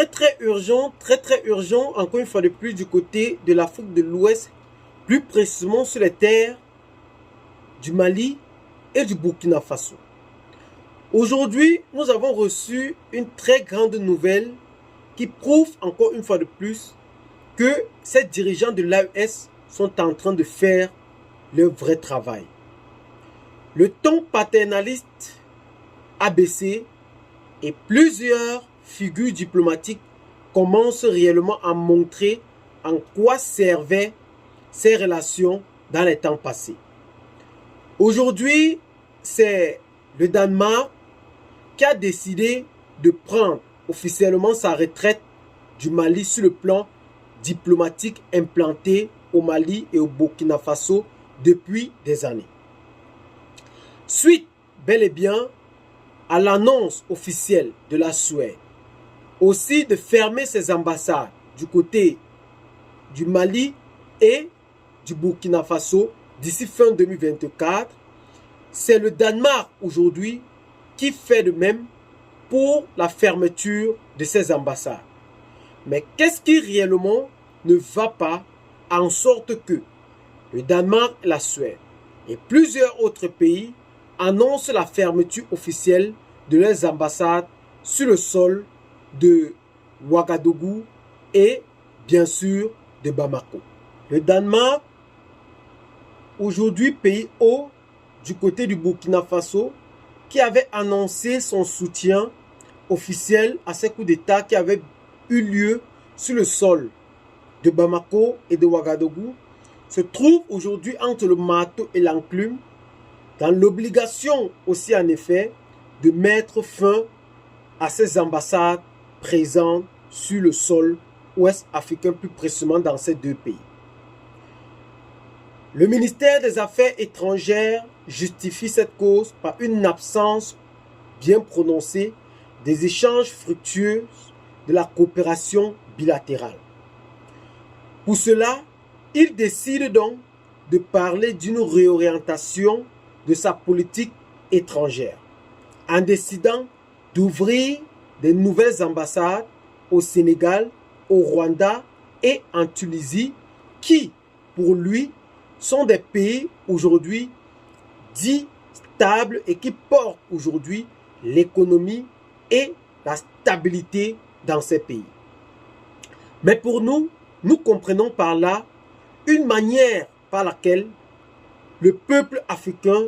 très urgent, encore une fois de plus, du côté de l'Afrique de l'Ouest, plus précisément sur les terres du Mali et du Burkina Faso. Aujourd'hui, nous avons reçu une très grande nouvelle qui prouve encore une fois de plus que ces dirigeants de l'AES sont en train de faire leur vrai travail. Le ton paternaliste a baissé et plusieurs figures diplomatiques commencent réellement à montrer en quoi servaient ces relations dans les temps passés. Aujourd'hui, c'est le Danemark qui a décidé de prendre officiellement sa retraite du Mali sur le plan diplomatique implanté au Mali et au Burkina Faso depuis des années. Suite bel et bien à l'annonce officielle de la Suède, aussi de fermer ses ambassades du côté du Mali et du Burkina Faso d'ici fin 2024, c'est le Danemark aujourd'hui qui fait de même pour la fermeture de ses ambassades. Mais qu'est-ce qui réellement ne va pas en sorte que le Danemark et la Suède et plusieurs autres pays annoncent la fermeture officielle de leurs ambassades sur le sol de Ouagadougou et bien sûr de Bamako. Le Danemark, aujourd'hui pays haut du côté du Burkina Faso, qui avait annoncé son soutien officiel à ces coups d'État qui avaient eu lieu sur le sol de Bamako et de Ouagadougou, se trouve aujourd'hui entre le marteau et l'enclume, dans l'obligation aussi en effet de mettre fin à ces ambassades présentes sur le sol ouest africain, plus précisément dans ces deux pays. Le ministère des Affaires étrangères justifie cette cause par une absence bien prononcée des échanges fructueux de la coopération bilatérale. Pour cela, il décide donc de parler d'une réorientation de sa politique étrangère, en décidant d'ouvrir des nouvelles ambassades au Sénégal, au Rwanda et en Tunisie, qui, pour lui, sont des pays aujourd'hui dits stables et qui portent aujourd'hui l'économie et la stabilité dans ces pays. Mais pour nous, nous comprenons par là une manière par laquelle le peuple africain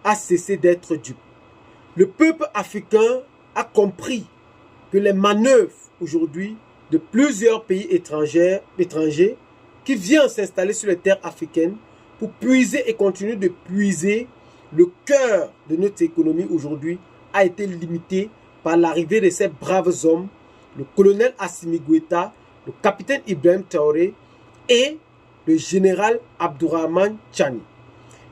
a cessé d'être dupe. Le peuple africain a compris que les manœuvres aujourd'hui de plusieurs pays étrangers qui viennent s'installer sur les terres africaines pour puiser et continuer de puiser le cœur de notre économie aujourd'hui a été limité par l'arrivée de ces braves hommes, le colonel Assimi Goïta, le capitaine Ibrahim Traoré et le général Abdourahmane Tchani.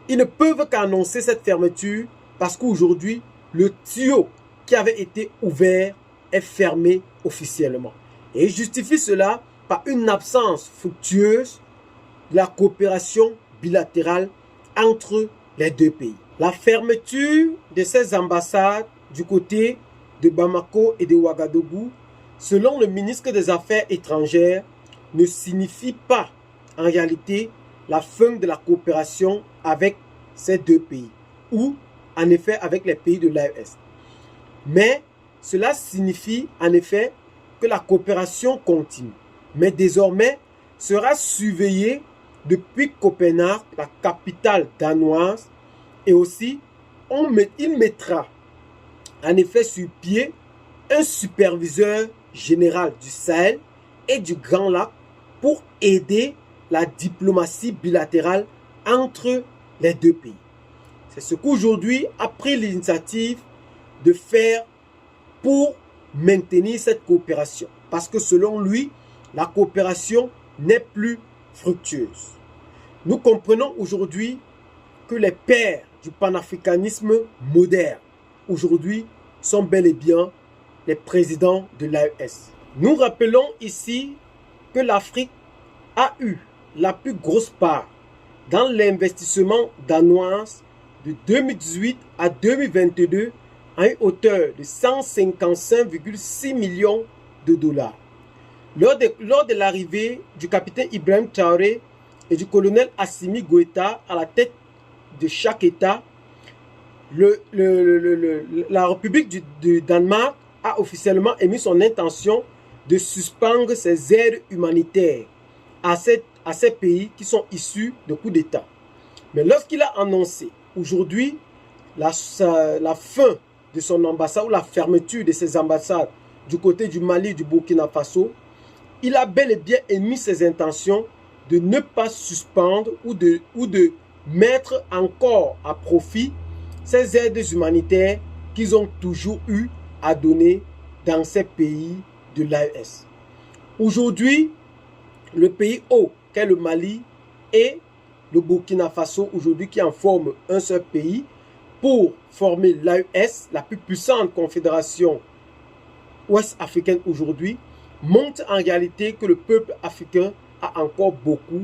Ils ne peuvent qu'annoncer cette fermeture parce qu'aujourd'hui, le tuyau qui avait été ouvert est fermé officiellement. Et ils justifient cela par une absence fructueuse de la coopération bilatérale entre les deux pays. La fermeture de ces ambassades du côté de Bamako et de Ouagadougou, selon le ministre des Affaires étrangères, ne signifie pas en réalité la fin de la coopération avec ces deux pays, ou en effet avec les pays de l'AES. Mais cela signifie en effet que la coopération continue, mais désormais sera surveillée depuis Copenhague, la capitale danoise, et aussi il mettra en effet sur pied un superviseur général du Sahel et du Grand Lac pour aider la diplomatie bilatérale entre les deux pays. C'est ce qu'aujourd'hui a pris l'initiative de faire pour maintenir cette coopération. Parce que selon lui, la coopération n'est plus fructueuse. Nous comprenons aujourd'hui que les pères du panafricanisme moderne, aujourd'hui, sont bel et bien les présidents de l'AES. Nous rappelons ici que l'Afrique a eu la plus grosse part dans l'investissement danois de 2018 à 2022 à une hauteur de 155,6 millions de dollars. Lors de l'arrivée du capitaine Ibrahim Traoré et du colonel Assimi Goïta à la tête de chaque État, la République du Danemark a officiellement émis son intention de suspendre ses aides humanitaires à ces pays qui sont issus de coups d'État. Mais lorsqu'il a annoncé aujourd'hui la fin de son ambassade ou la fermeture de ses ambassades du côté du Mali et du Burkina Faso, il a bel et bien émis ses intentions de ne pas suspendre ou de mettre encore à profit ces aides humanitaires qu'ils ont toujours eu à donner dans ces pays de l'AES. Aujourd'hui, le pays haut qu'est le Mali et le Burkina Faso, aujourd'hui qui en forment un seul pays, pour former l'AES, la plus puissante confédération ouest-africaine aujourd'hui, montre en réalité que le peuple africain a encore beaucoup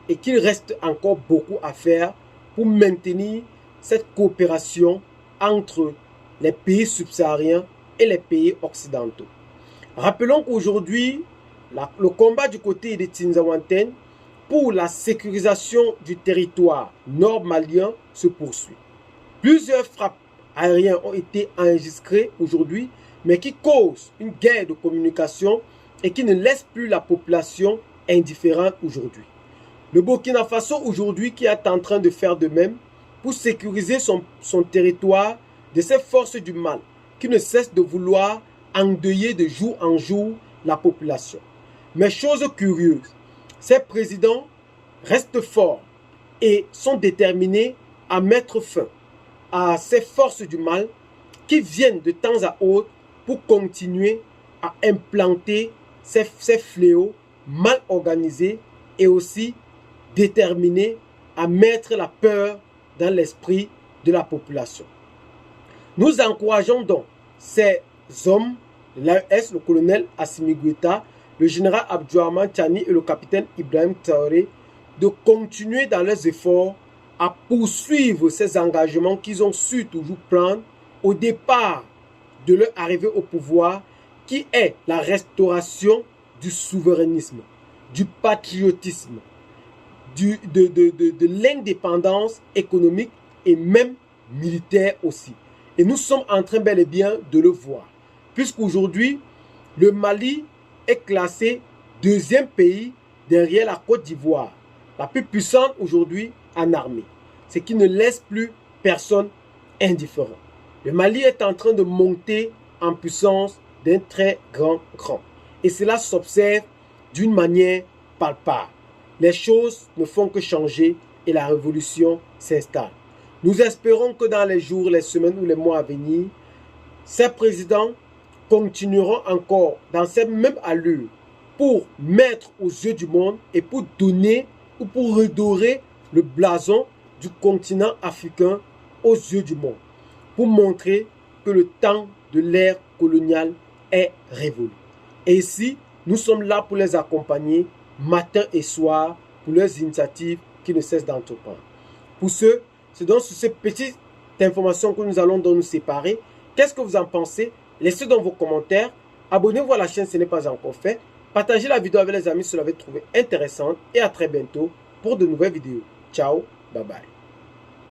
et qu'il reste encore beaucoup à faire pour maintenir cette coopération entre les pays subsahariens et les pays occidentaux. Rappelons qu'aujourd'hui, le combat du côté de Tinzaouantène pour la sécurisation du territoire nord-malien se poursuit. Plusieurs frappes aériennes ont été enregistrées aujourd'hui, mais qui causent une guerre de communication et qui ne laissent plus la population indifférente aujourd'hui. Le Burkina Faso aujourd'hui qui est en train de faire de même pour sécuriser son territoire de ces forces du mal qui ne cessent de vouloir endeuiller de jour en jour la population. Mais chose curieuse, ces présidents restent forts et sont déterminés à mettre fin à ces forces du mal qui viennent de temps à autre pour continuer à implanter ces fléaux mal organisés et aussi déterminés à mettre la peur dans l'esprit de la population. Nous encourageons donc ces hommes, l'AES, le colonel Assimi Goïta, le général Abdourahmane Tiani et le capitaine Ibrahim Traoré de continuer dans leurs efforts à poursuivre ces engagements qu'ils ont su toujours prendre au départ de leur arrivée au pouvoir, qui est la restauration du souverainisme, du patriotisme, de l'indépendance économique et même militaire aussi. Et nous sommes en train bel et bien de le voir. Puisqu'aujourd'hui, le Mali est classé deuxième pays derrière la Côte d'Ivoire, la plus puissante aujourd'hui en armée. Ce qui ne laisse plus personne indifférent. Le Mali est en train de monter en puissance d'un très grand cran. Et cela s'observe d'une manière palpable. Les choses ne font que changer et la révolution s'installe. Nous espérons que dans les jours, les semaines ou les mois à venir, ces présidents continueront encore dans cette même allure pour mettre aux yeux du monde et pour donner ou pour redorer le blason du continent africain aux yeux du monde, pour montrer que le temps de l'ère coloniale est révolu. Et ici, nous sommes là pour les accompagner matin et soir pour leurs initiatives qui ne cessent d'entreprendre. Pour ceux, c'est donc sur ces petites informations que nous allons donc nous séparer. Qu'est-ce que vous en pensez? Laissez dans vos commentaires. Abonnez-vous à la chaîne si ce n'est pas encore fait. Partagez la vidéo avec les amis si vous l'avez trouvée intéressante. Et à très bientôt pour de nouvelles vidéos. Ciao, bye bye.